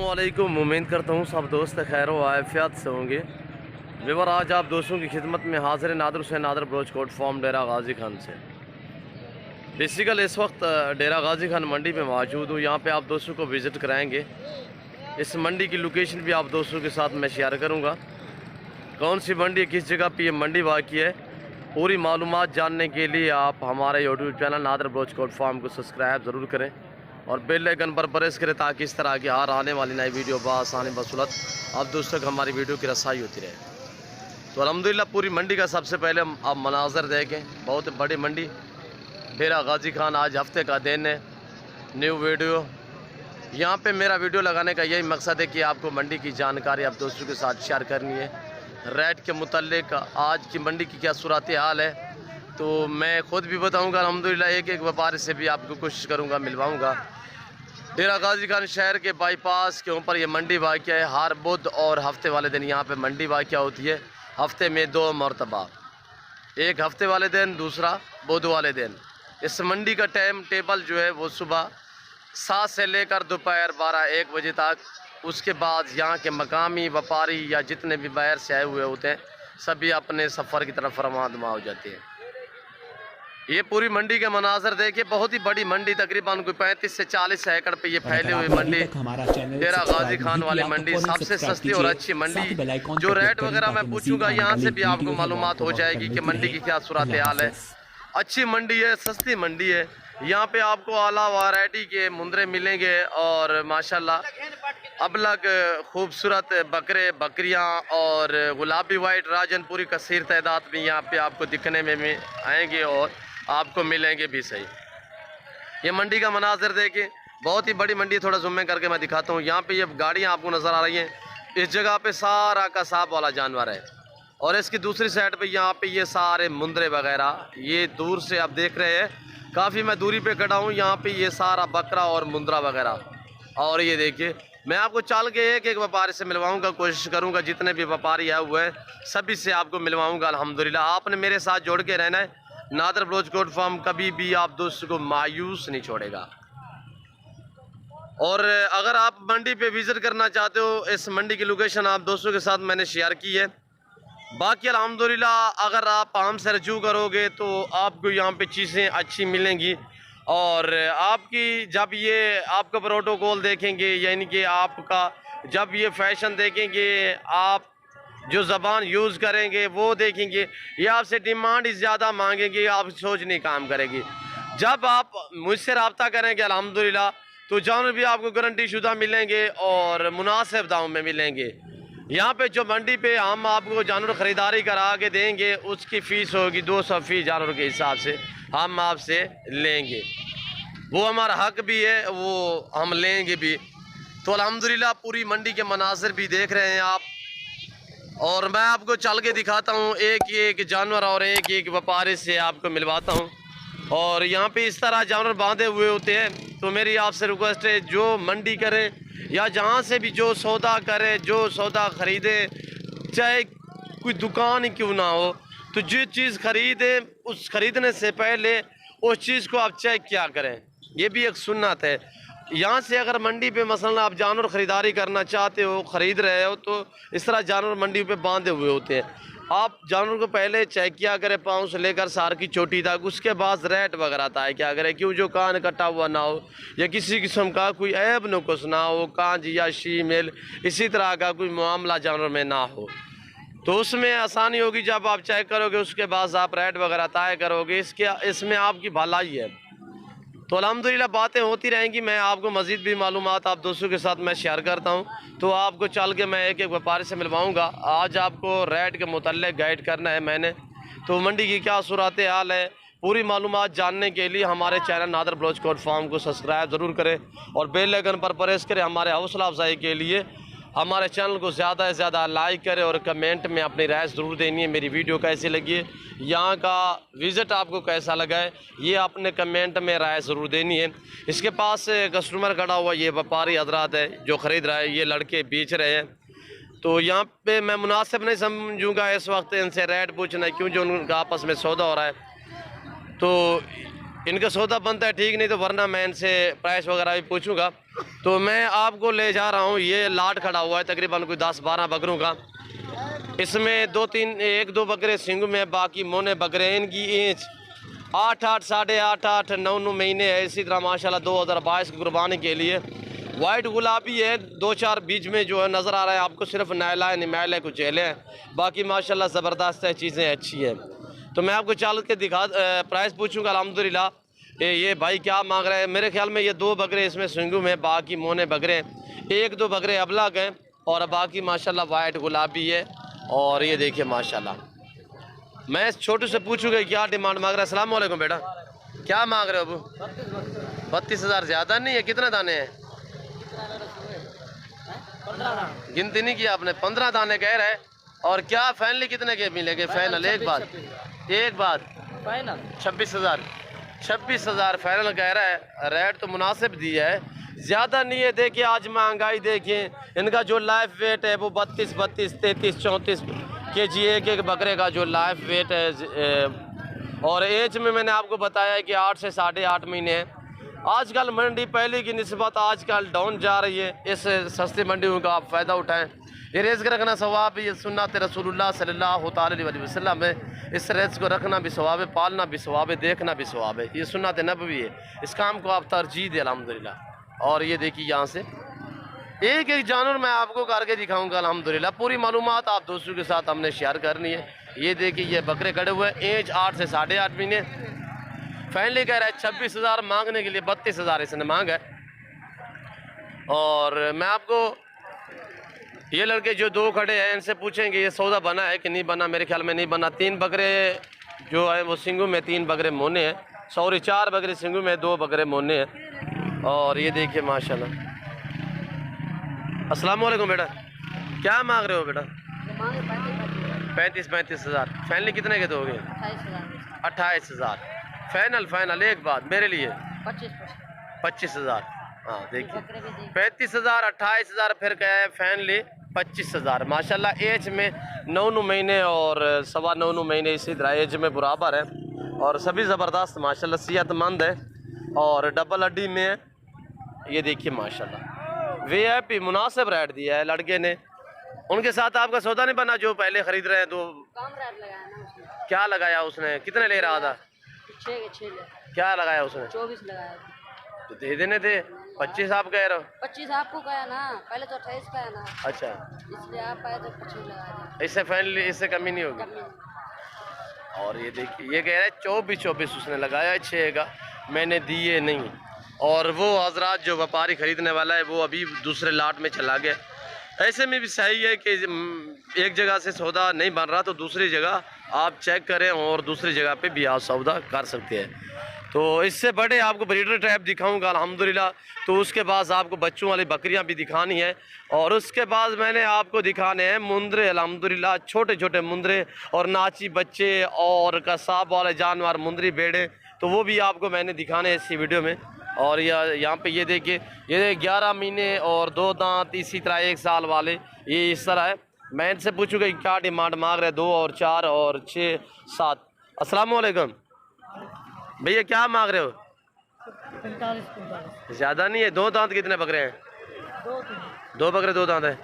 अस्सलामुअलैकुम। उम्मीद करता हूँ सब दोस्त खैर व आफियत से होंगे। व्यूअर, आज आप दोस्तों की खिदमत में हाजिर नादर हुसैन नादर ब्रोच कोट फार्म डेरा गाजी खान से। बेसिकल इस वक्त डेरा गाजी खान मंडी में मौजूद हूँ। यहाँ पे आप दोस्तों को विज़िट कराएंगे। इस मंडी की लोकेशन भी आप दोस्तों के साथ मैं शेयर करूँगा। कौन सी मंडी, किस जगह पर यह मंडी वाक़ई है, पूरी मालूमात जानने के लिए आप हमारे यूट्यूब चैनल नादर ब्रोच कोट फार्म को सब्सक्राइब ज़रूर करें और बेल आइकन पर प्रेस करें ताकि इस तरह की हर आने वाली नई वीडियो बआसानी बसुलत आप दोस्तों तक हमारी वीडियो की रसाई होती रहे। तो अल्हम्दुलिल्लाह पूरी मंडी का सबसे पहले आप मनाजर देखें। बहुत बड़ी मंडी डेरा गाजी खान। आज हफ्ते का दिन है। न्यू वीडियो यहाँ पे मेरा वीडियो लगाने का यही मकसद है कि आपको मंडी की जानकारी आप दोस्तों के साथ शेयर करनी है। रेट के मुतल्लिक आज की मंडी की क्या सूरत हाल है तो मैं ख़ुद भी बताऊंगा। अल्हम्दुलिल्लाह एक एक व्यापारी से भी आपको कोशिश करूंगा मिलवाऊंगा। डेरा गाजी खान शहर के बाईपास के ऊपर ये मंडी वाक़ है। हर बुध और हफ्ते वाले दिन यहाँ पे मंडी वाक़ होती है। हफ्ते में 2 मरतबा, एक हफ्ते वाले दिन, दूसरा बुध वाले दिन। इस मंडी का टाइम टेबल जो है वो सुबह 7 से लेकर दोपहर 12-1 बजे तक। उसके बाद यहाँ के मकामी व्यापारी या जितने भी बाहर से आए हुए होते हैं सभी अपने सफ़र की तरफ रवाना हो जाते हैं। ये पूरी मंडी के मनाजर देखिए। बहुत ही बड़ी मंडी, तकरीबन कोई 35 से 40 एकड़ पे ये फैली हुई मंडी डेरा गाजी खान वाली मंडी। सबसे सस्ती और अच्छी मंडी। जो रेट वगैरह मैं पूछूंगा यहाँ से भी आपको मालूमात हो जाएगी कि मंडी की क्या सूरत हाल है। अच्छी मंडी है, सस्ती मंडी है। यहाँ पे आपको आला वैरायटी के मुंदरे मिलेंगे और माशाल्लाह अबलग खूबसूरत बकरे, बकरियाँ और गुलाबी वाइट राजनपुरी कसीर तादाद में यहाँ पे आपको दिखने में आएंगे और आपको मिलेंगे भी सही। ये मंडी का मनाजर देखिए। बहुत ही बड़ी मंडी। थोड़ा ज़ूम में करके मैं दिखाता हूँ। यहाँ पे ये गाड़ियाँ आपको नज़र आ रही हैं। इस जगह पे सारा कसाब वाला जानवर है और इसकी दूसरी साइड पे यहाँ पे ये सारे मुंदरे वगैरह, ये दूर से आप देख रहे हैं। काफ़ी मैं दूरी पे खड़ा हूँ। यहाँ पे ये सारा बकरा और मुंदरा वगैरह। और ये देखिए, मैं आपको चल के एक एक व्यापारी से मिलवाऊंगा, कोशिश करूंगा जितने भी व्यापारी आए हुए हैं सभी से आपको मिलवाऊंगा। अल्हम्दुलिल्लाह आपने मेरे साथ जोड़ के रहना है। नादर ब्रोच कोट फार्म कभी भी आप दोस्तों को मायूस नहीं छोड़ेगा। और अगर आप मंडी पे विज़िट करना चाहते हो, इस मंडी की लोकेशन आप दोस्तों के साथ मैंने शेयर की है। बाकी अल्हम्दुलिल्लाह अगर आप हमसे रजू करोगे तो आपको यहाँ पे चीज़ें अच्छी मिलेंगी। और आपकी जब ये आपका प्रोटोकॉल देखेंगे, यानी कि आपका जब ये फैशन देखेंगे, आप जो ज़बान यूज़ करेंगे वो देखेंगे, ये आपसे डिमांड ज़्यादा मांगेंगे, आप सोच नहीं काम करेगी। जब आप मुझसे रब्ता करेंगे अल्हम्दुलिल्लाह तो जानवर भी आपको गारंटी शुदा मिलेंगे और मुनासिब दाम में मिलेंगे। यहाँ पे जो मंडी पे हम आपको जानवर ख़रीदारी करा के देंगे उसकी फ़ीस होगी 200 फ़ीस जानवर के हिसाब से हम आपसे लेंगे। वो हमारा हक भी है, वो हम लेंगे भी। तो अल्हम्दुलिल्लाह पूरी मंडी के मनाज़िर भी देख रहे हैं आप और मैं आपको चल के दिखाता हूँ एक एक जानवर और एक एक व्यापारी से आपको मिलवाता हूँ। और यहाँ पे इस तरह जानवर बांधे हुए होते हैं। तो मेरी आपसे रिक्वेस्ट है, जो मंडी करे या जहाँ से भी जो सौदा करे, जो सौदा ख़रीदे, चाहे कोई दुकान ही क्यों ना हो, तो जो चीज़ ख़रीदे उस ख़रीदने से पहले उस चीज़ को आप चेक क्या करें। ये भी एक सुन्नत है। यहाँ से अगर मंडी पे मसलन आप जानवर ख़रीदारी करना चाहते हो, ख़रीद रहे हो, तो इस तरह जानवर मंडी पे बांधे हुए होते हैं। आप जानवर को पहले चेक किया करें पाँव से लेकर सार की चोटी तक। उसके बाद रेट वगैरह तय क्या करें, क्यों जो कान कटा हुआ ना हो या किसी किस्म का कोई ऐब नुक्स ना हो, कांज या शीमेल इसी तरह का कोई मामला जानवर में ना हो, तो उसमें आसानी होगी। जब आप चेक करोगे उसके बाद आप रेट वगैरह तय करोगे, इसमें आपकी भलाई है। तो अल्हम्दुलिल्लाह बातें होती रहेंगी। मैं आपको मज़ीद भी मालूमात आप दोस्तों के साथ मैं शेयर करता हूं। तो आपको चल के मैं एक एक व्यापारी से मिलवाऊंगा। आज आपको रेट के मुतल्लिक़ गाइड करना है मैंने। तो मंडी की क्या सूरत हाल है पूरी मालूमात जानने के लिए हमारे चैनल नादर ब्रोच कोट फार्म को सब्सक्राइब ज़रूर करें और बेल आइकन पर प्रेस करें। हमारे हौसला अफजाई के लिए हमारे चैनल को ज़्यादा से ज़्यादा लाइक करें और कमेंट में अपनी राय ज़रूर देनी है। मेरी वीडियो कैसी लगी है, यहाँ का विज़िट आपको कैसा लगा है, ये अपने कमेंट में राय ज़रूर देनी है। इसके पास कस्टमर खड़ा हुआ ये व्यापारी हजरात है जो ख़रीद रहा है, ये लड़के बेच रहे हैं। तो यहाँ पे मैं मुनासिब नहीं समझूँगा इस वक्त इनसे रेट पूछना, क्यों जो उनका आपस में सौदा हो रहा है। तो इनका सौदा बनता है ठीक, नहीं तो वरना मैं इनसे प्राइस वगैरह भी पूछूंगा। तो मैं आपको ले जा रहा हूँ, ये लाट खड़ा हुआ है तकरीबन कोई 10-12 बकरों का। इसमें 1-2 बकरे सिंगू में, बाकी मोने बकरे हैं। इनकी एज 8-8, 8.5, 9 महीने है। इसी तरह माशाल्लाह 2022 की कुर्बानी के लिए वाइट गुलाबी है। 2-4 बीच में जो है नज़र आ रहा है आपको, सिर्फ नायला है, निमैल है, कुछ चेले हैं, बाकी माशाल्लाह ज़बरदस्त है, चीज़ें अच्छी हैं। तो मैं आपको चाल के दिखा प्राइस पूछूंगा अल्हम्दुलिल्लाह। ये भाई क्या मांग रहा है? मेरे ख्याल में ये 2 बकरे इसमें सिंगू में, बाकी मोने बकरे, 1-2 बकरे अबलग हैं और बाकी माशाल्लाह वाइट गुलाबी है। और ये देखिए माशाल्लाह। मैं इस छोटू से पूछूंगा क्या डिमांड मांग रहा है। अस्सलाम वालेकुम बेटा, क्या मांग रहे हो अबू? 32,000 ज़्यादा नहीं है? कितने दाने हैं? गिनती नहीं किया आपने? 15 दाने कह रहे हैं। और क्या फाइनली कितने के मिलेंगे? फाइनल एक बात फाइनल 26,000 फाइनल कह रहा है। रेट तो मुनासिब दिया है, ज़्यादा नहीं है। देखिए आज महंगाई देखिए, इनका जो लाइफ वेट है वो 32, 33, 34 kg एक बकरे का जो लाइफ वेट है। और एज में मैंने आपको बताया है कि 8 से 8.5 महीने है। आजकल मंडी पहले की निस्बत आजकल डाउन जा रही है। इस सस्ती मंडियों का आप फ़ायदा उठाएं। ये रिज़्क़ रखना सवाब है, ये सुन्नत रसूलुल्लाह सल्लल्लाहु अलैहि वसल्लम है। इस रिज़्क़ को रखना भी सवाब है, पालना भी सवाब है, देखना भी सवाब है। ये सुन्नत नबवी है, इस काम को आप तरजीह दें अल्हम्दुलिल्लाह। और ये देखिए यहाँ से एक एक जानवर मैं आपको करके दिखाऊंगा अल्हम्दुलिल्लाह। पूरी मालूमात आप दोस्तों के साथ हमने शेयर करनी है। ये देखिए ये बकरे खड़े हुए हैं, एज 8 से 8.5 महीने। फाइनली कह रहा है 26,000 मांगने के लिए, 32,000 इसने मांगा है। और मैं आपको ये लड़के जो 2 खड़े हैं इनसे पूछेंगे ये सौदा बना है कि नहीं बना। मेरे ख्याल में नहीं बना। 3 बकरे जो है वो सिंगू में, 3 बकरे मोने हैं। 4 बकरे सिंगू में, 2 बकरे मोने हैं। और ये देखिए माशाल्लाह। अस्सलाम वालेकुम बेटा, क्या मांग रहे हो बेटा? 35,000 फाइनली कितने के दोगे? 28,000 फाइनल एक बात मेरे लिए 25,000। हाँ देखिए 35,000, 28,000, फिर क्या है फाइनली 25,000। माशाल्लाह एज में 9 महीने और 9.25 महीने इसी तरह एज में बराबर है। और सभी ज़बरदस्त माशाल्लाह सेहतमंद है और डबल हड्डी में है। ये देखिए माशाल्लाह VIP मुनासिब रेट दिया है लड़के ने। उनके साथ आपका सौदा नहीं बना जो पहले खरीद रहे हैं? तो कम रेट लगाया ना उसने। क्या लगाया उसने? कितने ले रहा था? 6 क्या लगाया उसने? 24 लगाया। तो दे देने थे। 25 आप कह रहे हो? 25 आपको कहा ना, पहले तो 28 का है ना। अच्छा, इसलिए आप आए तो 25 लगा दिया। इससे फाइनली इससे कमी नहीं होगी। और ये देखिए ये कह रहा है 24 उसने लगाया, 6 का मैंने दिए नहीं। और वो हजरात जो व्यापारी ख़रीदने वाला है वो अभी दूसरे लाट में चला गया। ऐसे में भी सही है कि एक जगह से सौदा नहीं बन रहा तो दूसरी जगह आप चेक करें और दूसरी जगह पे भी आप सौदा कर सकते हैं। तो इससे बड़े आपको ब्रीडर टाइप दिखाऊंगा अल्हम्दुलिल्लाह। तो उसके बाद आपको बच्चों वाली बकरियां भी दिखानी है। और उसके बाद मैंने आपको दिखाने हैं मुंदरे अल्हम्दुलिल्लाह, छोटे छोटे मुंदरे और नाची बच्चे और कसाब वाले जानवर, मुंदरी बेड़े, तो वो भी आपको मैंने दिखाने हैं इसी वीडियो में। और यहाँ पे ये देखिए ये 11 महीने और 2 दांत, इसी तरह 1 साल वाले, ये इस तरह है। मैं इनसे पूछूंगा क्या डिमांड मांग रहे हैं? 2 और 4 और 6, 7। अस्सलाम वालेकुम भैया, क्या मांग रहे हो? 45। ज़्यादा नहीं है? 2 दांत कितने बकरे हैं? 2 बकरे 2 दांत है।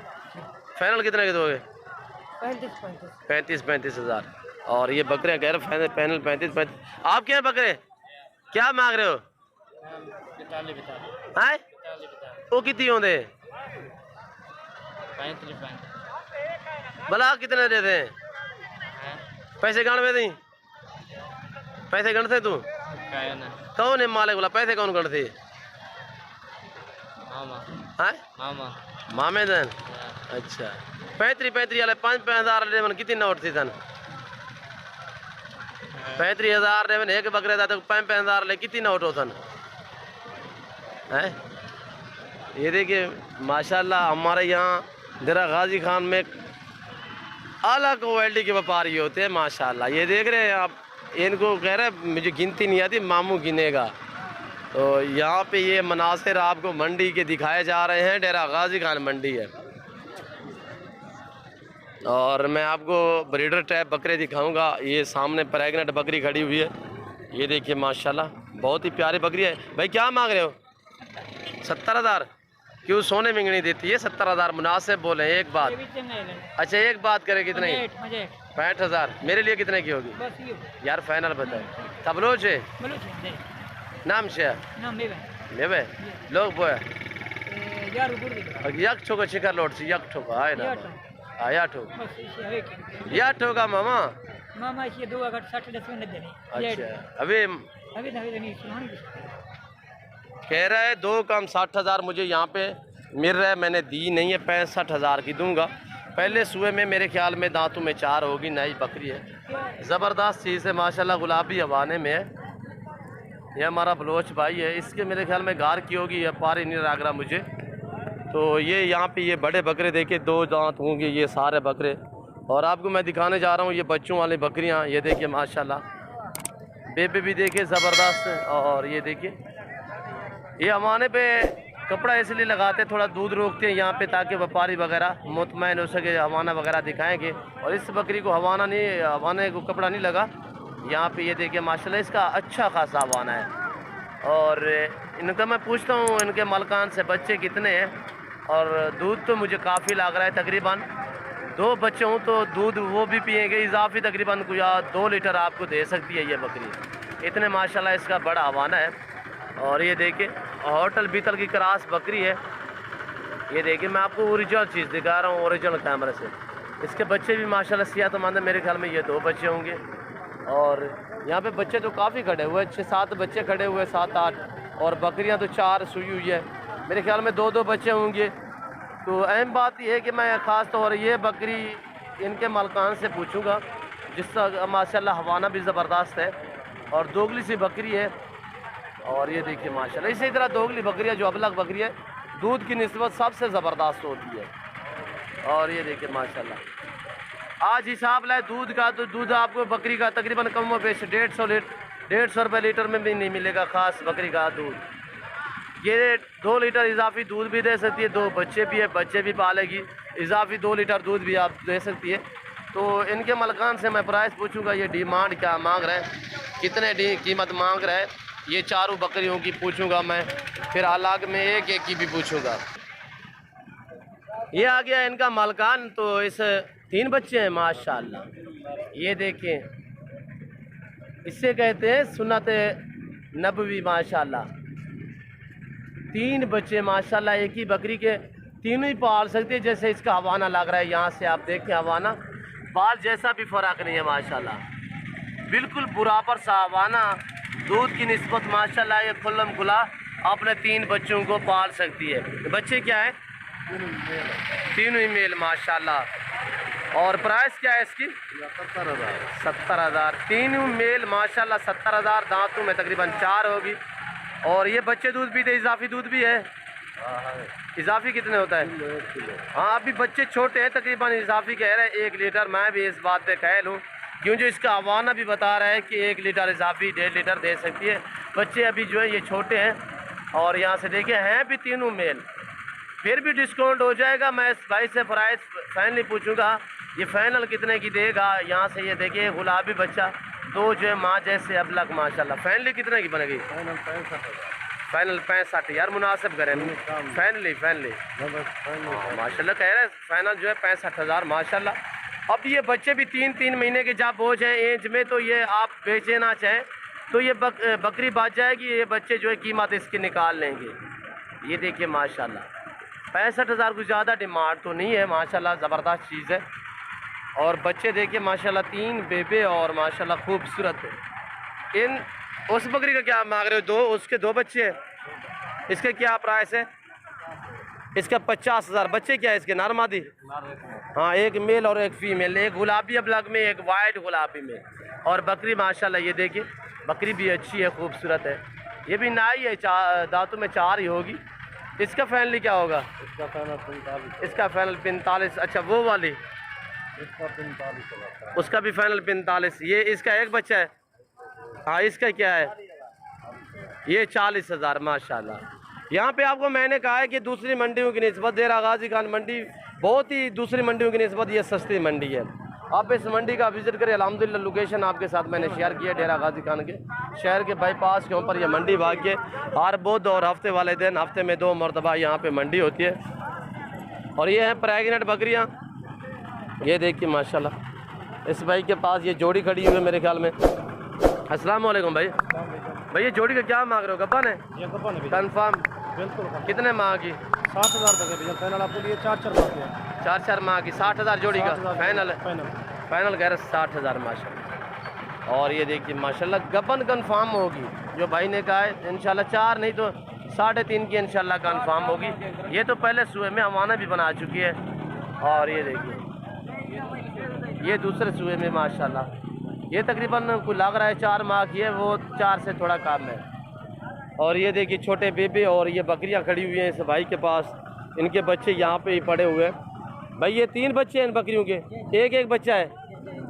फाइनल कितने के दोगे? 35,000। और ये बकरे कह रहे फाइनल 35। आप क्या बकरे क्या मांग रहे हो? हैं वो कितनी होंगे? भला कितने देते हैं? पैसे गण में नहीं? पैसे गणते तू कौन है मालिक बोला? पैसे कौन गणते? मामे दिन। अच्छा 35 वाले 5,000 कितनी नोट थी तन? 35,000 एक बकरे था तो 5,000 कितनी नोट हो तन है? ये देखिए माशाल्लाह हमारे यहाँ देरा गाजी खान में अलग क्वालिटी के व्यापारी होते हैं माशाल्लाह। ये देख रहे हैं आप, इनको कह रहे हैं मुझे गिनती नहीं आती, मामू गिनेगा। तो यहाँ पे ये मनासिर आपको मंडी के दिखाए जा रहे हैं। डेरा गाजी खान मंडी है। और मैं आपको ब्रीडर टाइप बकरे दिखाऊंगा। ये सामने प्रेग्नेंट बकरी खड़ी हुई है, ये देखिए माशाल्लाह बहुत ही प्यारी बकरी है। भाई क्या मांग रहे हो? 70,000। क्यों सोने में नहीं देती है? 70,000 मुनासिब बोले। एक बात, अच्छा एक बात करे कितने? 65,000। मेरे लिए कितने की होगी यार? फाइनल बताए। तबलोच है नाम से मेवे लोग बोए यक ठोका शिखर लोट से यक ठोका आए ना आया ठोक या ठोका मामा ये 2 अगर 60 में देने। अच्छा अभी कह रहा है 2 कम 60,000 मुझे यहाँ पे मिल रहा है, मैंने दी नहीं है, 65,000 की दूंगा। पहले सुबह में मेरे ख्याल में दांतों में 4 होगी। नई बकरी है, ज़बरदस्त चीज़ है माशाल्लाह, गुलाबी हवाने में है। यह हमारा बलोच भाई है, इसके मेरे ख्याल में गार की होगी, यह पारी नहीं लग रहा मुझे। तो ये यहाँ पे ये बड़े बकरे देखे 2 दांत होंगे ये सारे बकरे। और आपको मैं दिखाने जा रहा हूँ ये बच्चों वाली बकरियाँ। ये देखिए माशाल्लाह, बेबे भी देखे ज़बरदस्त। और ये देखिए ये हमारे पे कपड़ा इसलिए लगाते थोड़ा दूध रोकते हैं यहाँ पे ताकि व्यापारी वगैरह मुतमैन हो सके, हवाना वगैरह दिखाएंगे। और इस बकरी को हवाने को कपड़ा नहीं लगा यहाँ पे। ये देखिए माशाल्लाह इसका अच्छा खासा हवाना है। और इनका मैं पूछता हूँ इनके मलकान से बच्चे कितने हैं, और दूध तो मुझे काफ़ी लग रहा है, तकरीबन 2 बच्चे हों तो दूध वो भी पिएंगे इजाफी, तकरीबन 2 लीटर आपको दे सकती है ये बकरी। इतने माशाल्लाह इसका बड़ा हवाना है। और ये देखिए होटल बीतल की क्रॉस बकरी है। ये देखिए मैं आपको ओरिजिनल चीज़ दिखा रहा हूँ, ओरिजिनल कैमरे से। इसके बच्चे भी माशाल्लाह सेहतमंद है, मेरे ख्याल में ये 2 बच्चे होंगे। और यहाँ पे बच्चे तो काफ़ी खड़े हुए, 6-7 बच्चे खड़े हुए, 7-8। और बकरियाँ तो 4 सुई हुई है, मेरे ख्याल में 2-2 बच्चे होंगे। तो अहम बात यह है कि मैं ख़ास तौर ये बकरी इनके मलकान से पूछूंगा, जिसका माशाल्लाह हवाना भी ज़बरदस्त है और दोगली सी बकरी है। और ये देखिए माशाल्लाह इसी तरह दोगली बकरियाँ जो अबलग बकरी है दूध की निस्बत सबसे ज़बरदस्त होती है। और ये देखिए माशाल्लाह आज हिसाब लाए दूध का, तो दूध आपको बकरी का तकरीबन कम व बेश 150 रुपये लीटर में भी नहीं मिलेगा ख़ास बकरी का दूध। ये 2 लीटर इजाफी दूध भी दे सकती है, 2 बच्चे भी है, बच्चे भी पालेगी, इजाफी 2 लीटर दूध भी आप दे सकती है। तो इनके मलकान से मैं प्राइस पूछूंगा, ये डिमांड क्या मांग रहे हैं, कितने कीमत मांग रहे हैं, ये चारों बकरियों की पूछूंगा मैं, फिर अलग में एक की भी पूछूंगा। ये आ गया इनका मलकान। तो इस 3 बच्चे हैं माशाल्लाह, ये देखें, इससे कहते हैं सुन्नत नबवी माशाल्लाह। 3 बच्चे माशाल्लाह, एक ही बकरी के तीनों ही पाल सकते हैं। जैसे इसका हवाना लग रहा है, यहाँ से आप देखें हवाना, बाल जैसा भी फ़र्क नहीं है माशाल्लाह, बिल्कुल बराबर सा हवाना, दूध की निस्बत माशाल्लाह ये खुल्लम खुला अपने 3 बच्चों को पाल सकती है। बच्चे क्या है? तीनों ही मेल माशाल्लाह। और प्राइस क्या है इसकी? 70,000। तीनों मेल माशाल्लाह 70,000। दांतों में तकरीबन 4 होगी। और ये बच्चे दूध भी थे, इजाफी दूध भी है। इजाफी कितने होता है? हाँ अभी बच्चे छोटे हैं, तकरीबन इजाफी कह रहे हैं 1 लीटर। मैं भी इस बात पे कह लूँ क्यों, जो इसका हवाना भी बता रहा है कि 1 लीटर इजाफी 1.5 लीटर दे सकती है। बच्चे अभी जो है ये छोटे हैं। और यहाँ से देखिए हैं भी तीनों मेल, फिर भी डिस्काउंट हो जाएगा। मैं इस भाई से प्राइस फाइनली पूछूंगा, ये फाइनल कितने की देगा। यहाँ से ये देखिए गुलाबी बच्चा 2 जो है माँ जैसे अबलग माशाल्लाह। फाइनली कितने की बनेगी? फाइनल 65 यार, मुनासिब करें फाइनली माशाल्लाह कह रहे हैं। फाइनल जो है 65,000 माशाल्लाह। अब ये बच्चे भी 3-3 महीने के जब हो जाए एज में, तो ये आप बेचना चाहें तो ये बकरी बाज जाएगी। ये बच्चे जो है कीमत इसकी निकाल लेंगे। ये देखिए माशाल्लाह 65,000 को ज़्यादा डिमांड तो नहीं है माशाल्लाह, ज़बरदस्त चीज़ है। और बच्चे देखिए माशाल्लाह 3 बेबे और माशाल्लाह खूबसूरत है। इन उस बकरी का क्या मांग रहे हो? 2 उसके 2 बच्चे हैं, इसके क्या प्राइस है? इसका 50,000। बच्चे क्या है इसके? नर मादी? हाँ, एक मेल और एक फीमेल, एक गुलाबी अबलग में, एक वाइट गुलाबी में। और बकरी माशाल्लाह ये देखिए बकरी भी अच्छी है, खूबसूरत है। ये भी नाई है, दांतों में 4 ही होगी। इसका फाइनली क्या होगा? इसका फाइनल 45। इसका फाइनल 45। अच्छा वो वाली इसका 45, उसका भी फाइनल 45। ये इसका एक बच्चा है। हाँ इसका क्या है? ये 40,000 माशाल्लाह। यहाँ पे आपको मैंने कहा है कि दूसरी मंडियों की निस्बत देरा गाजी खान मंडी बहुत ही दूसरी मंडियों की निस्बत ये सस्ती मंडी है। आप इस मंडी का विजिट करें। अल्हम्दुलिल्लाह लोकेशन आपके साथ मैंने शेयर किया, डेरा गाजी खान के शहर के बाईपास के ऊपर ये मंडी भाग्य हर बुध और हफ्ते वाले दिन हफ्ते में 2 मरतबा यहाँ पे मंडी होती है। और ये हैं प्रेग्नेंट बकरियाँ, ये देखिए माशाल्लाह इस भाई के पास ये जोड़ी खड़ी हुई है मेरे ख्याल में। अस्सलाम वालेकुम भाई। भाई ये जोड़ी का क्या मांग रहे हो? गब्बन है कन्फर्म? बिल्कुल। कितने माह की? 60,000 तक है भैया फाइनल, आपके लिए 4-4 माह के 4-4 माह की 60,000 जोड़ी का 60,000 फाइनल है। फाइनल कह रहे 60,000 माशाल्लाह। और ये देखिए माशाल्लाह गब्बन कन्फर्म होगी, जो भाई ने कहा है इंशाल्लाह 4 नहीं तो 3.5 की इंशाल्लाह कन्फर्म होगी। ये तो पहले सुए में हवाना भी बना चुकी है। और ये देखिए ये दूसरे सुए में माशाल्लाह ये तकरीबन कोई लग रहा है 4 माह की है, वो 4 से थोड़ा कम है। और ये देखिए छोटे बेबे और ये बकरियां खड़ी हुई हैं इस भाई के पास, इनके बच्चे यहाँ पे ही पड़े हुए हैं। भाई ये 3 बच्चे हैं इन बकरियों के, एक बच्चा है।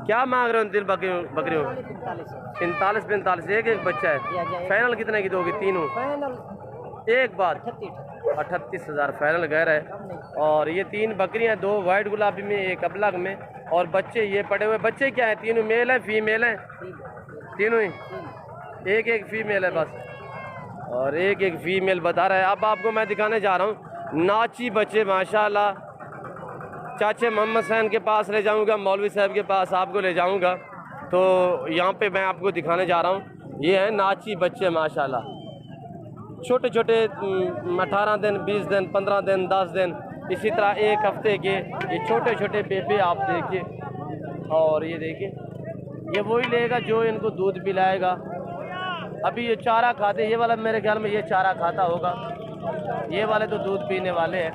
क्या मांग रहे हो इन 3 बकरियों? 45 एक बच्चा है। फाइनल कितने की दोगी? तीनों एक बात 38,000 फाइनल कह रहा है। और ये 3 बकरियां, 2 वाइट गुलाबी में, एक अबलग में, और बच्चे ये पड़े हुए। बच्चे क्या है? तीनों मेल है फीमेल है? तीनों ही, एक फीमेल है बस, और एक फीमेल बता रहा है। अब आपको मैं दिखाने जा रहा हूँ नाची बच्चे माशाल्लाह। चाचे मोहम्मद सैन के पास ले जाऊँगा, मौलवी साहब के पास आपको ले जाऊँगा, तो यहाँ पे मैं आपको दिखाने जा रहा हूँ। ये है नाची बच्चे माशाल्लाह, छोटे छोटे 18 दिन, 20 दिन, 15 दिन, 10 दिन, इसी तरह 1 हफ्ते के ये छोटे छोटे बेबे आप देखिए। और ये देखिए ये वही लेगा जो इनको दूध पिलाएगा। अभी ये चारा खाते, ये वाला मेरे ख्याल में ये चारा खाता होगा, ये वाले तो दूध पीने वाले हैं।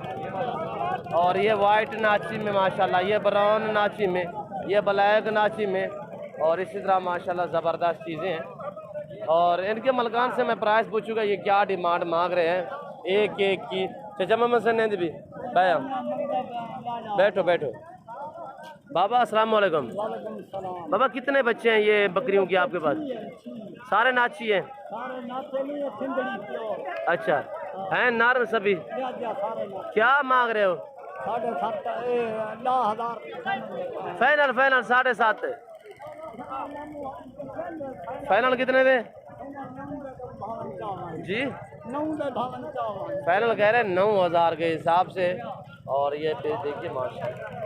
और ये वाइट नाची में माशाल्लाह, ये ब्राउन नाची में, ये ब्लैक नाची में, और इसी तरह माशाल्लाह ज़बरदस्त चीज़ें हैं। और इनके मलकान से मैं प्राइस पूछूंगा ये क्या डिमांड मांग रहे हैं एक की। चाचा मोहम्मद सैन भी भैया बैठो बाबा। अस्सलाम वालेकुम बाबा। कितने बच्चे हैं ये बकरियों की आपके पास? सारे नाची हैं? अच्छा हैं नर सभी? क्या मांग रहे हो? फाइनल 7.5 फाइनल कितने दे जी? फाइनल कह रहे हैं 9,000 के हिसाब से। और ये देखिए माशाल्लाह।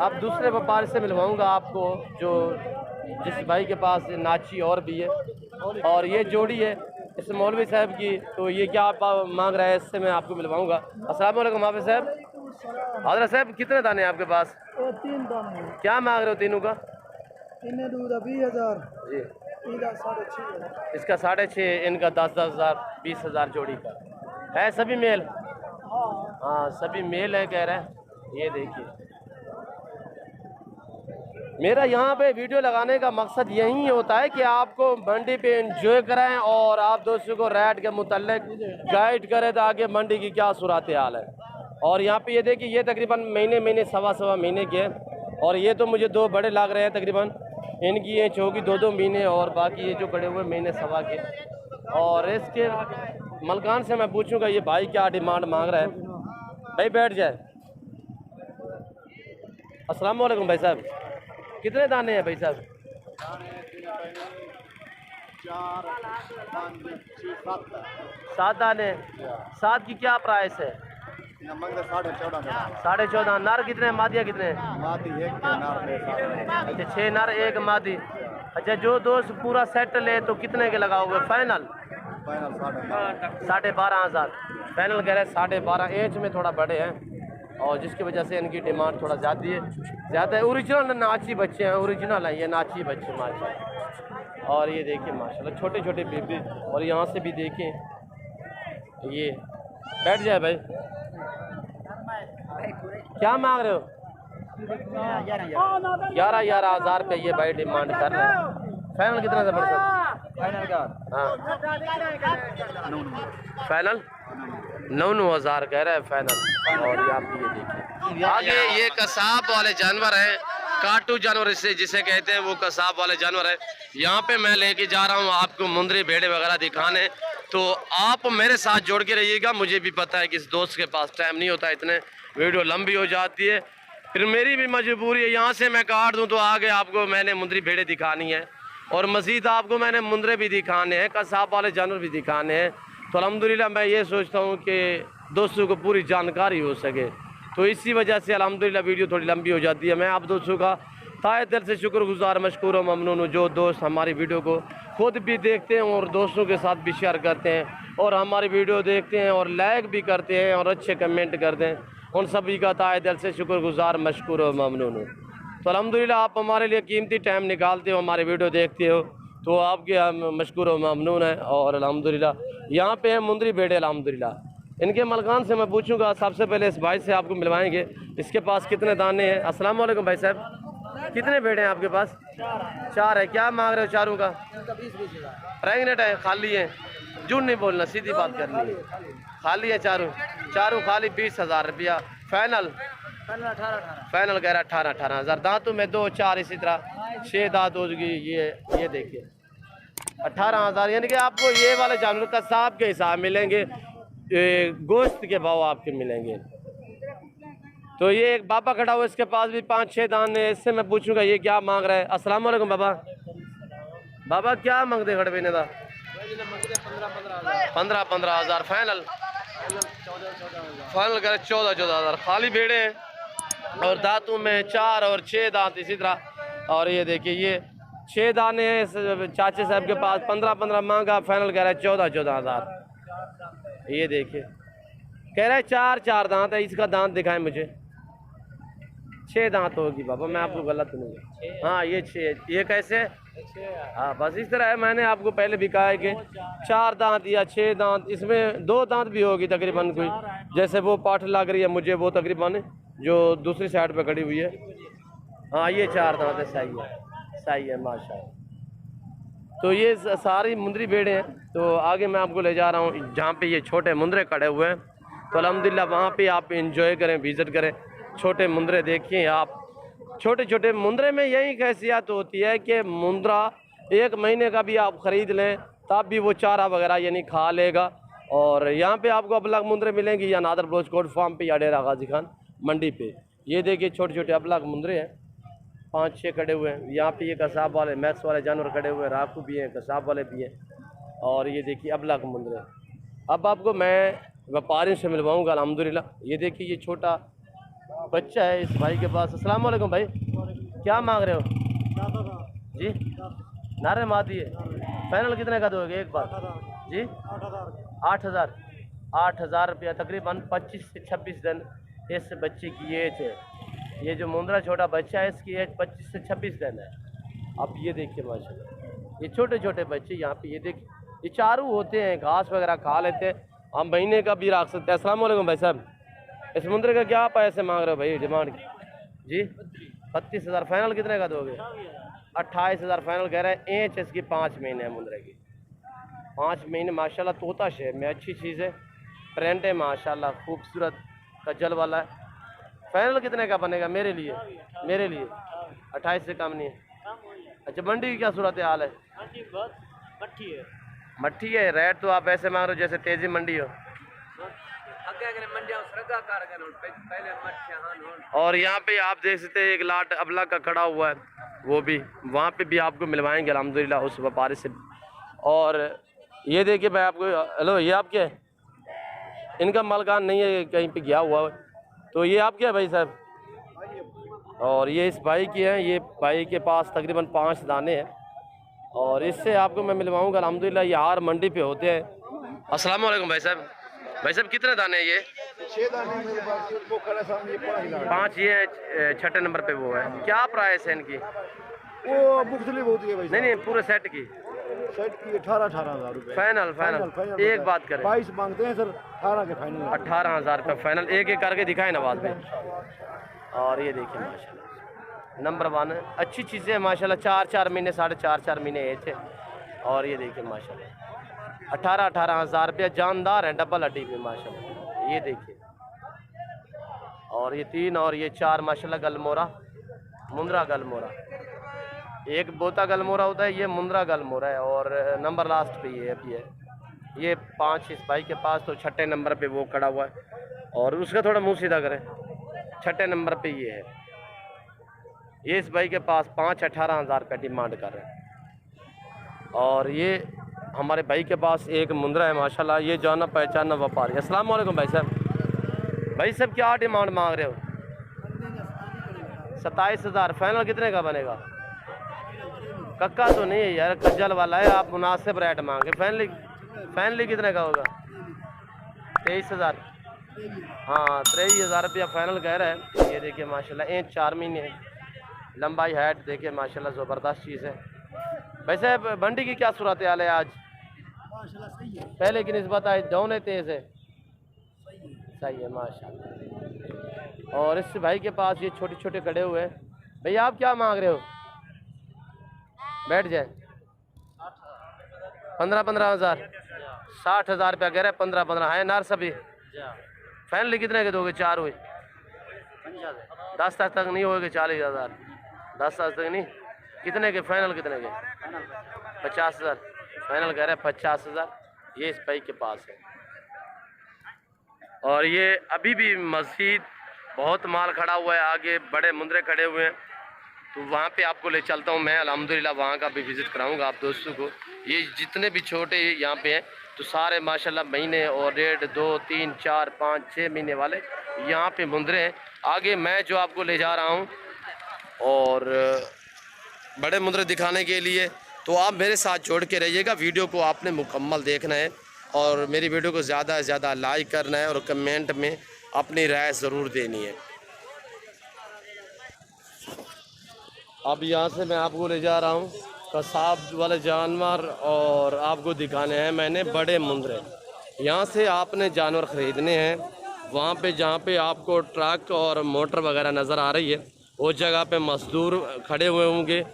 अब दूसरे व्यापारी से मिलवाऊंगा आपको, जो जिस भाई के पास नाची और भी है। और ये जोड़ी है इस मौलवी साहब की, तो ये क्या आप मांग रहे हैं इससे मैं आपको मिलवाऊंगा। अस्सलाम वालेकुम हाफिज़ साहब। हजरत साहब कितने दाने हैं आपके पास? 3 दाने। क्या मांग रहे हो तीनों का? इन्हें दूध 20,000 जी, इनका 6,500, इसका 6.5, इनका 10,000, 20,000 जोड़ी का है। सभी मेल? हाँ सभी मेल है कह रहे हैं। ये देखिए मेरा यहाँ पे वीडियो लगाने का मकसद यही होता है कि आपको मंडी पे एंजॉय कराएं और आप दोस्तों को रेट के मुतल्लिक गाइड करें ताकि मंडी की क्या सूरत हाल है। और यहाँ पे ये देखिए ये तकरीबन महीने सवा महीने के हैं। और ये तो मुझे 2 बड़े लग रहे हैं तकरीबन, इनकी ये चौकी 2 महीने, और बाकी ये जो खड़े हुए महीने सवा के। और इसके मलकान से मैं पूछूंगा ये भाई क्या डिमांड मांग रहा है। भाई बैठ जाए। अस्सलाम वालेकुम भाई साहब। कितने दाने हैं भाई साहब? 4, 5, 6, 7 दाने। 7 की क्या प्राइस है? 14.5 नर कितने हैं? मादिया कितने हैं? अच्छा 6 नर 1 मादी। अच्छा जो दोस्त पूरा सेट ले तो कितने के लगाओगे फाइनल? 12,500 फाइनल कह रहे हैं। 12.5 एज में थोड़ा बड़े हैं और जिसकी वजह से इनकी डिमांड थोड़ा ज़्यादा है। ओरिजिनल नाची बच्चे हैं, ओरिजिनल है ये नाची बच्चे माशाल्लाह। और ये देखिए माशाल्लाह छोटे छोटे बेबी। और यहाँ से भी देखें, ये बैठ जाए भाई। क्या मांग रहे हो? 11,000 रुपये ये भाई डिमांड कर रहे हैं। फाइनल कितना था भाई साहब? फाइनल का हाँ फाइनल 9,000 कह रहा है फाइनल। और आप ये देखिए आगे ये कसाब वाले जानवर हैं, काटू जानवर जिसे कहते हैं, वो कसाब वाले जानवर है। यहाँ पे मैं लेके जा रहा हूँ आपको मुंदरी भेड़े वगैरह दिखाने, तो आप मेरे साथ जोड़ के रहिएगा। मुझे भी पता है कि इस दोस्त के पास टाइम नहीं होता, इतने वीडियो लंबी हो जाती है। फिर मेरी भी मजबूरी है, यहाँ से मैं काट दूँ तो आगे आपको मैंने मुंदरी भेड़े दिखानी है और मज़ीद आपको मैंने मुंदरे भी दिखाने हैं, कसाब वाले जानवर भी दिखाने हैं। तो अल्हम्दुलिल्लाह मैं ये सोचता हूँ कि दोस्तों को पूरी जानकारी हो सके, तो इसी वजह से अल्हम्दुलिल्लाह वीडियो थोड़ी लंबी हो जाती है। मैं आप दोस्तों का ताए दिल से शुक्रगुजार, मशकूर और ममनून हूँ जो दोस्त हमारी वीडियो को खुद भी देखते हैं और दोस्तों के साथ भी शेयर करते हैं और हमारी वीडियो देखते हैं और लाइक भी करते हैं और अच्छे कमेंट करते हैं। उन सभी का ताए दिल से शुक्रगुजार, मशकूर और ममनून हूँ। तो अल्हम्दुलिल्लाह आप हमारे लिए कीमती टाइम निकालते हो, हमारी वीडियो देखते हो, तो आपके हम मशकूर और ममनून हैं। और अल्हम्दुलिल्लाह यहाँ पे है मुंदरी भेड़े। अल्हम्दुलिल्लाह इनके मलकान से मैं पूछूंगा, सबसे पहले इस भाई से आपको मिलवाएंगे, इसके पास कितने दाने हैं। अस्सलाम वालेकुम भाई साहब, कितने भेड़े हैं आपके पास? 4 है। क्या मांग रहे हो चारों का? 20-20 है, खाली है? झूठ नहीं बोलना, सीधी बात करनी है। खाली है चारों खाली 20,000 रुपया फाइनल? फाइनल कह रहा 18 हज़ार। दांतों में 2 4 इसी तरह 6 दांत होगी। ये देखिए 18,000, यानी कि आपको ये वाले जानवर कसाब के हिसाब मिलेंगे, गोश्त के भाव आपके मिलेंगे। तो ये एक बाबा खड़ा हुआ, इसके पास भी 5-6 दाने। इससे मैं पूछूंगा ये क्या मांग रहा है। अस्सलाम वालेकुम बाबा। बाबा क्या मांगते खड़े बेने का? 15 हज़ार फाइनल? फाइनल करे 14 हज़ार। खाली भेड़े हैं और दांतों में 4 और 6 दांत इसी तरह। और ये देखिए ये 6 दाने हैं चाचे साहब के पास। 15 मांगा, फाइनल कह रहा है 14 हज़ार। ये देखिए कह रहा है 4 दांत है। इसका दांत दिखाएं मुझे। 6 दांत होगी बाबा, मैं आपको गलत नहीं। हाँ ये 6। ये कैसे? हाँ बस इस तरह है। मैंने आपको पहले भी कहा है कि 4 दांत या 6 दांत, इसमें 2 दांत भी होगी तकरीबन कोई। जैसे वो पाठ लग रही है मुझे, वो तकरीबन जो दूसरी साइड पे खड़ी हुई है। हाँ ये 4 दांत है। सही है माशाल्लाह। तो ये सारी मुंदरी भेड़े हैं। तो आगे मैं आपको ले जा रहा हूँ जहाँ पे ये छोटे मुंदरे खड़े हुए हैं। तो अल्हम्दुलिल्लाह वहाँ पे आप इंजॉय करें, विज़िट करें, छोटे मुंदरे देखिए आप। छोटे मुंदरे में यही खासियत होती है कि मुंदरा 1 महीने का भी आप ख़रीद लें तब भी वो चारा वगैरह यानी खा लेगा। और यहाँ पे आपको अबलग मुंदरे मिलेंगी या नादर ब्रोच कोट फार्म पे या डेरा गाजी खान मंडी पे। ये देखिए छोटे अबलग मुंदरे हैं, 5-6 खड़े हुए हैं। यहाँ पे ये कसाब वाले मैक्स वाले जानवर खड़े हुए हैं, राखू भी हैं, कसाब वाले भी हैं। और ये देखिए अबलग मुंदरे। अब आपको मैं व्यापारियों से मिलवाऊँगा अल्हम्दुलिल्लाह। ये देखिए ये छोटा बच्चा है इस भाई के पास। अस्सलाम वालेकुम भाई, क्या मांग रहे हो जी? नारे मादी है। फाइनल कितने का दोगे एक बार जी? 8,000 रुपया, तकरीबन 25 से 26 दिन इस बच्चे की एज है। ये जो मुंदरा छोटा बच्चा है इसकी एज 25 से 26 दिन है। अब ये देखिए माशाल्लाह ये छोटे बच्चे यहाँ पे। ये देखिए ये चारू होते हैं, घास वगैरह खा लेते हैं, हम महीने का भी रख सकते हैं। अस्सलाम वालेकुम भाई साहब, इस मुंदरे का क्या पैसे मांग रहे हो भाई डिमांड जी? 32,000। फाइनल कितने का दोगे? 28,000 फाइनल कह रहे हैं। एज इसकी 5 महीने है मुंदरे की, 5 महीने। माशाल्लाह तोता शेर में अच्छी चीज़ है, ट्रेंड है माशाल्लाह, खूबसूरत कजल वाला है। फाइनल कितने का बनेगा मेरे लिए? 28 से कम नहीं है। अच्छा मंडी की क्या सूरत हाल है? मट्ठी है। रेट तो आप ऐसे मांग रहे हो जैसे तेजी मंडी हो। और यहाँ पे आप देख सकते हैं एक लाट अबला का खड़ा हुआ है, वो भी वहाँ पे भी आपको मिलवाएंगे अल्हम्दुलिल्लाह उस व्यापारी से। और ये देखिए मैं आपको, हेलो ये आपके? इनका मलकान नहीं है, कहीं पे गया हुआ है। तो ये आपके है भाई साहब? और ये इस भाई की है। ये भाई के पास तकरीबन 5 दाने हैं और इससे आपको मैं मिलवाऊंगा अल्हम्दुलिल्लाह। ये हार मंडी पे होते हैं। अस्सलाम वालेकुम भाई साहब। भाई साहब कितने दाने हैं ये? 6 दाने मेरे पास, वो खड़ा सामने 5 ये 6 नंबर पे वो है। क्या प्राइस है इनकी? वो मुख्तलिफ होती है भाई। नहीं पूरे सेट की? सेट की 18,000 रुपये फाइनल। एक बात करें 22 मांगते हैं सर, 18 के फाइनल। 18,000 रुपये फाइनल। एक करके दिखाए नवाज भाई। और ये देखिए माशाल्लाह नंबर 1 है, अच्छी चीज़ें माशाल्लाह। 4 महीने 4.5 महीने एज है। और ये देखिए माशाल्लाह 18,000 रुपया, जानदार है, डबल हड्डी में माशाल्लाह। ये देखिए और ये 3 और ये 4 माशाल्लाह गलमोरा, मुंदरा गलमोरा। एक बोता गलमोरा होता है, ये मुंदरा गलमोरा है। और नंबर लास्ट पे ये अभी है। ये 5 इस भाई के पास, तो 6 नंबर पे वो खड़ा हुआ है। और उसका थोड़ा मुंह सीधा करें, 6 नंबर पे ये है। ये इस भाई के पास 5-18 हज़ार रुपये डिमांड कर रहे हैं। और ये हमारे भाई के पास एक मुंद्रा है माशाल्लाह, ये जाना पहचाना व्यापारी। अस्सलाम वालेकुम भाई साहब। भाई साहब क्या डिमांड मांग रहे हो? 27,000। फाइनल कितने का बनेगा? कक्का तो नहीं है यार, खज्जल वाला है, आप मुनासिब रेट मांगे। फाइनली कितने का होगा? 23,000। हाँ 23,000 रुपया फाइनल कह रहा है। ये देखिए माशाल्लाह 4 महीने लंबाई हाइट देखिए माशाल्लाह ज़बरदस्त चीज़ है। वैसे मंडी की क्या सूरत हाल है आज? पहले की निस्बत आज डाउन है, तेज़ है? सही है माशाल्लाह। और इस भाई के पास ये छोटे छोटे खड़े हुए हैं। भैया आप क्या मांग रहे हो? बैठ जाए। 15 हज़ार। 60,000 रुपया कह रहे हैं। 15 है नार सभी। फाइनली कितने के दोगे? 4 हुए। 10 तक नहीं होगे? 40,000। 10 तक नहीं। कितने के फाइनल? कितने के? 50,000 फाइनल कह रहे हैं। 50,000 ये इस भाई के पास है। और ये अभी भी मस्जिद बहुत माल खड़ा हुआ है, आगे बड़े मुंद्रे खड़े हुए हैं, तो वहाँ पे आपको ले चलता हूँ मैं अल्हम्दुलिल्लाह। वहाँ का भी विज़िट कराऊँगा आप दोस्तों को। ये जितने भी छोटे यहाँ पे हैं तो सारे माशाल्लाह महीने और 1.5, 2, 3, 4, 5, 6 महीने वाले यहाँ पे मुंद्रे हैं। आगे मैं जो आपको ले जा रहा हूँ और बड़े मुंद्रे दिखाने के लिए, तो आप मेरे साथ जोड़ के रहिएगा। वीडियो को आपने मुकम्मल देखना है और मेरी वीडियो को ज़्यादा से ज़्यादा लाइक करना है और कमेंट में अपनी राय ज़रूर देनी है। अब यहाँ से मैं आपको ले जा रहा हूँ कसाब वाले जानवर और आपको दिखाने हैं मैंने बड़े मुंद्रे। यहाँ से आपने जानवर ख़रीदने हैं, वहाँ पे जहाँ पे आपको ट्रक और मोटर वगैरह नज़र आ रही है उस जगह पे मज़दूर खड़े हुए होंगे,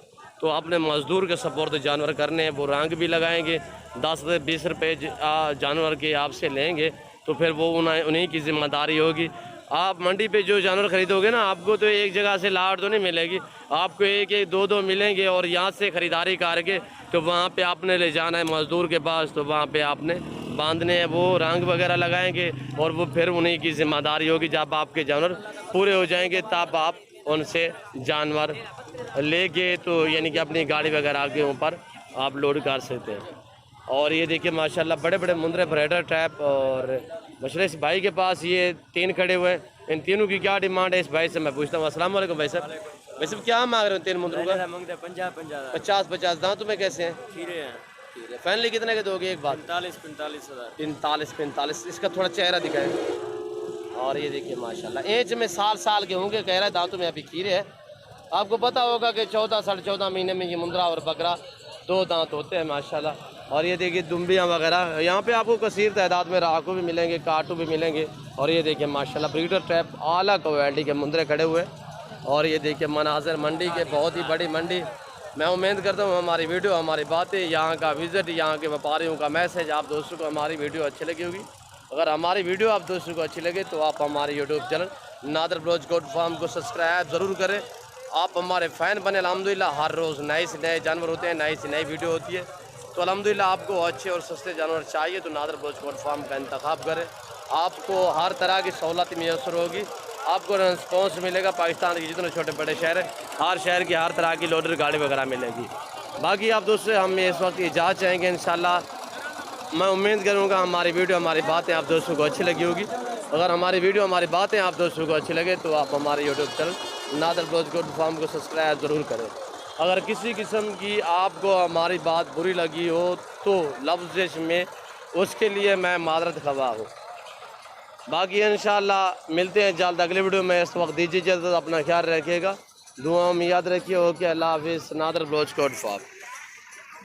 तो आपने मज़दूर के सपोर्ट जानवर करने हैं। वो रंग भी लगाएंगे, 10 से 20 रुपये जानवर के आपसे लेंगे, तो फिर वो उन्हीं की ज़िम्मेदारी होगी। आप मंडी पे जो जानवर ख़रीदोगे ना, आपको तो एक जगह से लाट तो नहीं मिलेगी, आपको एक 2 मिलेंगे। और यहाँ से ख़रीदारी करके तो वहाँ पे आपने ले जाना है मज़दूर के पास, तो वहाँ पे आपने बांधने हैं, वो रंग वगैरह लगाएंगे और वो फिर उन्हीं की ज़िम्मेदारी होगी। जब आपके जानवर पूरे हो जाएंगे तब आप उनसे जानवर लेके तो यानी कि अपनी गाड़ी वगैरह के ऊपर आप लोड कर सकते हैं। और ये देखिए माशाल्लाह बड़े बड़े मुंद्रे ब्राइडर टैप और मशरे इस भाई के पास ये 3 खड़े हुए हैं। इन तीनों की क्या डिमांड है इस भाई से मैं पूछता हूँ। अस्सलाम वालेकुम भाई साहब। भाई साहब क्या मांग रहे हो 3 मुंद्रों का? 50 दांतों में कैसे हैं? खीरे हैं। फाइनली कितने के दोगे? एक बात 45,000। इसका थोड़ा चेहरा दिखाएं। और ये देखिए माशाल्लाह एज में साल के होंगे, कह रहा है दांतों में अभी खीरे है। आपको पता होगा कि 14 साढ़े 14 महीने में ये मुंद्रा और बकरा 2 दांत होते हैं माशाल्लाह। और ये देखिए दुम्बियाँ वगैरह यहाँ पे आपको कसीर तादाद में राकू भी मिलेंगे, काटू भी मिलेंगे। और ये देखिए माशाल्लाह ब्रीडर ट्रैप आला क्वालिटी के मुंद्रे खड़े हुए। और ये देखिए मनाज़र मंडी के, बहुत ही बड़ी मंडी। मैं उम्मीद करता हूँ हमारी वीडियो, हमारी बातें, यहाँ का विज़िट, यहाँ के व्यापारियों का मैसेज आप दोस्तों को हमारी वीडियो अच्छी लगी होगी। अगर हमारी वीडियो आप दोस्तों को अच्छी लगे तो आप हमारे यूट्यूब चैनल नादर ब्लॉज गोट फार्म को सब्सक्राइब ज़रूर करें। आप हमारे फ़ैन बने। अल्हम्दुलिल्लाह हर रोज़ नए से नए जानवर होते हैं, नई से नई वीडियो होती है। तो अल्हम्दुलिल्लाह आपको अच्छे और सस्ते जानवर चाहिए तो नादर ब्लॉज गोट फार्म का इंतखाब करें। आपको हर तरह की सहूलत मैसर होगी, आपको रिस्पॉन्स मिलेगा। पाकिस्तान के जितने छोटे बड़े शहर हैं, हर शहर की हर तरह की लोडर गाड़ी वगैरह मिलेगी। बाकी आप दोस्तों हम इस वक्त इजाज़त चाहेंगे इंशाल्लाह। मैं उम्मीद करूँगा हमारी वीडियो, हमारी बातें आप दोस्तों को अच्छी लगी होगी। अगर हमारी वीडियो, हमारी बातें आप दोस्तों को अच्छी लगे तो आप हमारे यूट्यूब चैनल नादर ब्लॉज गोट फार्म को सब्सक्राइब ज़रूर करें। अगर किसी किस्म की आपको हमारी बात बुरी लगी हो तो लफ्ज़ में उसके लिए मैं मादरत ख़वा हूँ। बाकी इंशाल्लाह मिलते हैं जल्द अगले वीडियो में। इस वक्त दीजिए इजाज़त, अपना ख्याल रखिएगा, दुआओं में याद रखिए। ओके, अल्लाह हाफिज़। नादर ब्लॉज गोट फार्म।